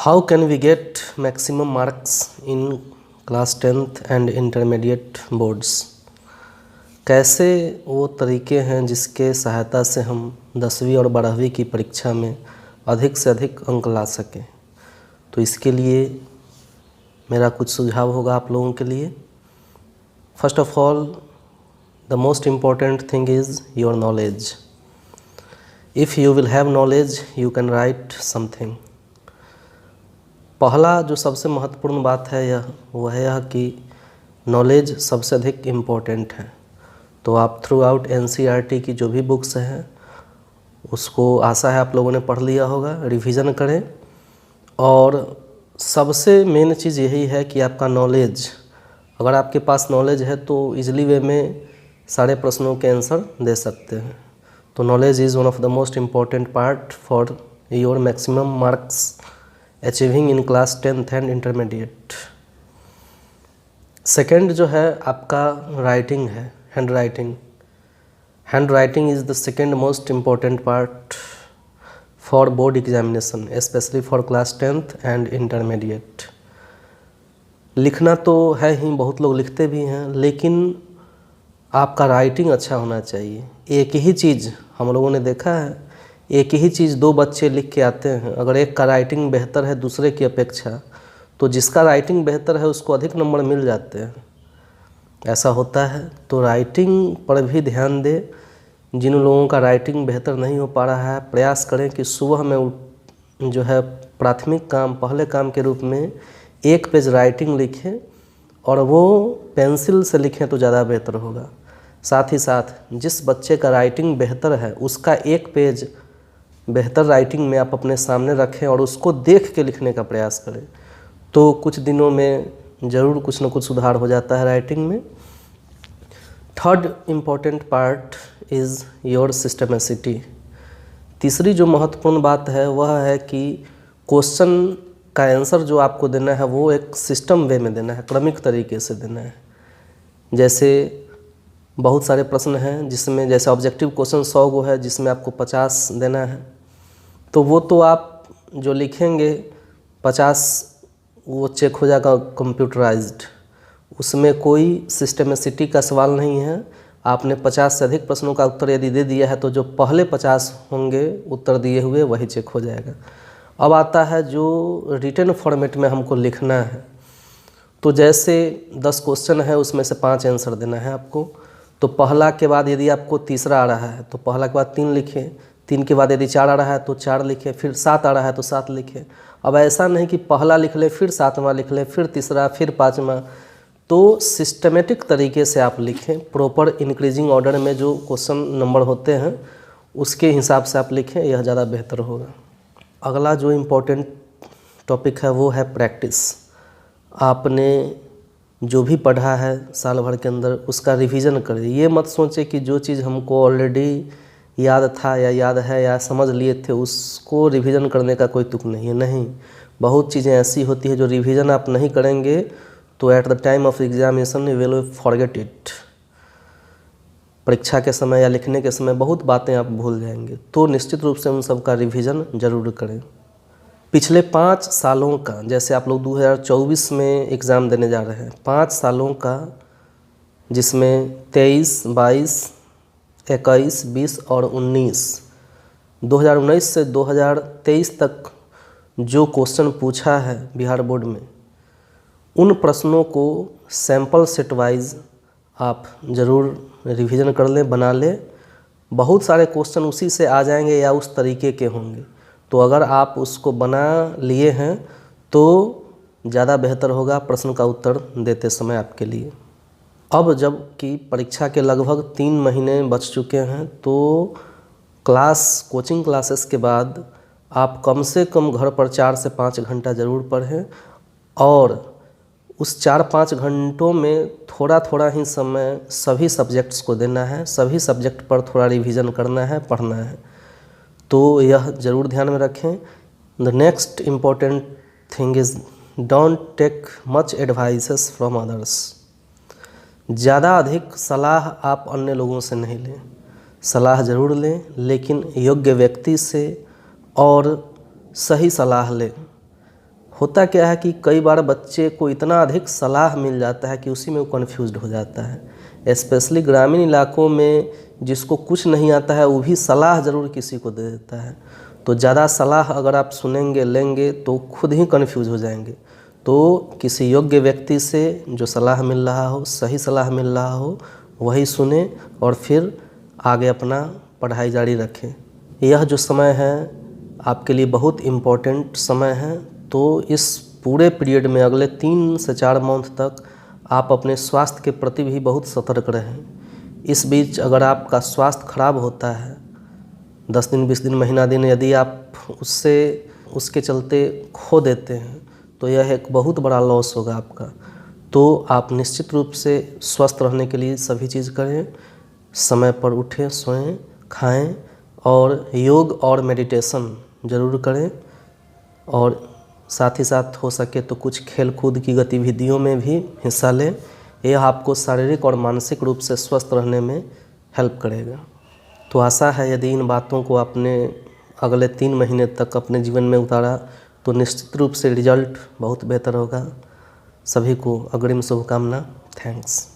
How can we get maximum marks in class 10th and intermediate boards? कैसे वो तरीके हैं जिसके सहायता से हम 10वीं और 12वीं की परीक्षा में अधिक से अधिक अंक ला सकें। तो इसके लिए मेरा कुछ सुझाव होगा आप लोगों के लिए। First of all, the most important thing is your knowledge. If you will have knowledge you can write something. पहला जो सबसे महत्वपूर्ण बात है वह है कि नॉलेज सबसे अधिक इम्पोर्टेंट है। तो आप थ्रू आउट NCERT की जो भी बुक्स हैं उसको आशा है आप लोगों ने पढ़ लिया होगा, रिवीजन करें। और सबसे मेन चीज़ यही है कि आपका नॉलेज, अगर आपके पास नॉलेज है तो इजीली वे में सारे प्रश्नों के आंसर दे सकते हैं। तो knowledge is one of the most important part for your maximum marks achieving in class 10th and intermediate. Second जो है आपका राइटिंग है, hand writing. Hand writing is the second most important part for board examination, specially for class 10th and intermediate. लिखना तो है ही, बहुत लोग लिखते भी हैं, लेकिन आपका राइटिंग अच्छा होना चाहिए। एक ही चीज़ हम लोगों ने देखा है, एक ही चीज़ दो बच्चे लिख के आते हैं, अगर एक का राइटिंग बेहतर है दूसरे की अपेक्षा तो जिसका राइटिंग बेहतर है उसको अधिक नंबर मिल जाते हैं। ऐसा होता है। तो राइटिंग पर भी ध्यान दें। जिन लोगों का राइटिंग बेहतर नहीं हो पा रहा है, प्रयास करें कि सुबह में जो है प्राथमिक काम, पहले काम के रूप में 1 पेज राइटिंग लिखें और वो पेंसिल से लिखें तो ज़्यादा बेहतर होगा। साथ ही साथ जिस बच्चे का राइटिंग बेहतर है उसका 1 पेज बेहतर राइटिंग में आप अपने सामने रखें और उसको देख के लिखने का प्रयास करें, तो कुछ दिनों में ज़रूर कुछ न कुछ सुधार हो जाता है राइटिंग में। Third important part is your systematicity. तीसरी जो महत्वपूर्ण बात है वह है कि क्वेश्चन का आंसर जो आपको देना है वो एक सिस्टम वे में देना है, क्रमिक तरीके से देना है। जैसे बहुत सारे प्रश्न हैं जिसमें, जैसे ऑब्जेक्टिव क्वेश्चन 100 गो है जिसमें आपको 50 देना है, तो वो तो आप जो लिखेंगे 50 वो चेक हो जाएगा कंप्यूटराइज्ड, उसमें कोई सिस्टमेसिटी का सवाल नहीं है। आपने 50 से अधिक प्रश्नों का उत्तर यदि दे दिया है तो जो पहले 50 होंगे उत्तर दिए हुए वही चेक हो जाएगा। अब आता है जो रिटन फॉर्मेट में हमको लिखना है। तो जैसे 10 क्वेश्चन है उसमें से 5 आंसर देना है आपको। तो पहला के बाद यदि आपको तीसरा आ रहा है तो पहला के बाद 3 लिखें, 3 के बाद यदि 4 आ रहा है तो 4 लिखें, फिर 7 आ रहा है तो 7 लिखें। अब ऐसा नहीं कि पहला लिख ले फिर 7वां लिख ले फिर तीसरा फिर 5वां। तो सिस्टमेटिक तरीके से आप लिखें, प्रॉपर इंक्रीजिंग ऑर्डर में जो क्वेश्चन नंबर होते हैं उसके हिसाब से आप लिखें, यह ज़्यादा बेहतर होगा। अगला जो इम्पोर्टेंट टॉपिक है वो है प्रैक्टिस। आपने जो भी पढ़ा है साल भर के अंदर उसका रिवीजन करें। ये मत सोचें कि जो चीज़ हमको ऑलरेडी याद था या याद है या समझ लिए थे उसको रिवीजन करने का कोई तुक नहीं है। नहीं, बहुत चीज़ें ऐसी होती है जो रिवीजन आप नहीं करेंगे तो at the time of examination you will forget it. परीक्षा के समय या लिखने के समय बहुत बातें आप भूल जाएंगे। तो निश्चित रूप से उन सब का रिवीजन जरूर करें। पिछले 5 सालों का, जैसे आप लोग 2024 में एग्ज़ाम देने जा रहे हैं, 5 सालों का जिसमें 23, 22, 21, 20 और 19, 2019 से 2023 तक जो क्वेश्चन पूछा है बिहार बोर्ड में, उन प्रश्नों को सैंपल सेट वाइज आप ज़रूर रिवीजन कर लें, बना लें। बहुत सारे क्वेश्चन उसी से आ जाएंगे या उस तरीके के होंगे, तो अगर आप उसको बना लिए हैं तो ज़्यादा बेहतर होगा प्रश्न का उत्तर देते समय आपके लिए। अब जब कि परीक्षा के लगभग 3 महीने बच चुके हैं तो कोचिंग क्लासेस के बाद आप कम से कम घर पर 4 से 5 घंटा ज़रूर पढ़ें और उस 4-5 घंटों में थोड़ा थोड़ा ही समय सभी सब्जेक्ट्स को देना है, सभी सब्जेक्ट पर थोड़ा रिवीजन करना है, पढ़ना है। तो यह ज़रूर ध्यान में रखें। The next important thing is don't take much advices from others. ज़्यादा अधिक सलाह आप अन्य लोगों से नहीं लें। सलाह ज़रूर लें लेकिन योग्य व्यक्ति से और सही सलाह लें। होता क्या है कि कई बार बच्चे को इतना अधिक सलाह मिल जाता है कि उसी में वो कन्फ्यूज्ड हो जाता है। स्पेशली ग्रामीण इलाकों में जिसको कुछ नहीं आता है वो भी सलाह ज़रूर किसी को दे देता है। तो ज़्यादा सलाह अगर आप सुनेंगे लेंगे तो खुद ही कन्फ्यूज हो जाएंगे। तो किसी योग्य व्यक्ति से जो सलाह मिल रहा हो, सही सलाह मिल रहा हो, वही सुने और फिर आगे अपना पढ़ाई जारी रखें। यह जो समय है आपके लिए बहुत इम्पोर्टेंट समय है। तो इस पूरे पीरियड में अगले 3 से 4 मंथ तक आप अपने स्वास्थ्य के प्रति भी बहुत सतर्क रहें। इस बीच अगर आपका स्वास्थ्य खराब होता है 10 दिन, 20 दिन, महीना दिन, यदि आप उसके चलते खो देते हैं तो यह एक बहुत बड़ा लॉस होगा आपका। तो आप निश्चित रूप से स्वस्थ रहने के लिए सभी चीज़ करें, समय पर उठें, सोएं, खाएं और योग और मेडिटेशन ज़रूर करें। और साथ ही साथ हो सके तो कुछ खेल कूद की गतिविधियों में भी हिस्सा लें। यह आपको शारीरिक और मानसिक रूप से स्वस्थ रहने में हेल्प करेगा। तो आशा है यदि इन बातों को आपने अगले 3 महीने तक अपने जीवन में उतारा तो निश्चित रूप से रिजल्ट बहुत बेहतर होगा। सभी को अग्रिम शुभकामना। थैंक्स।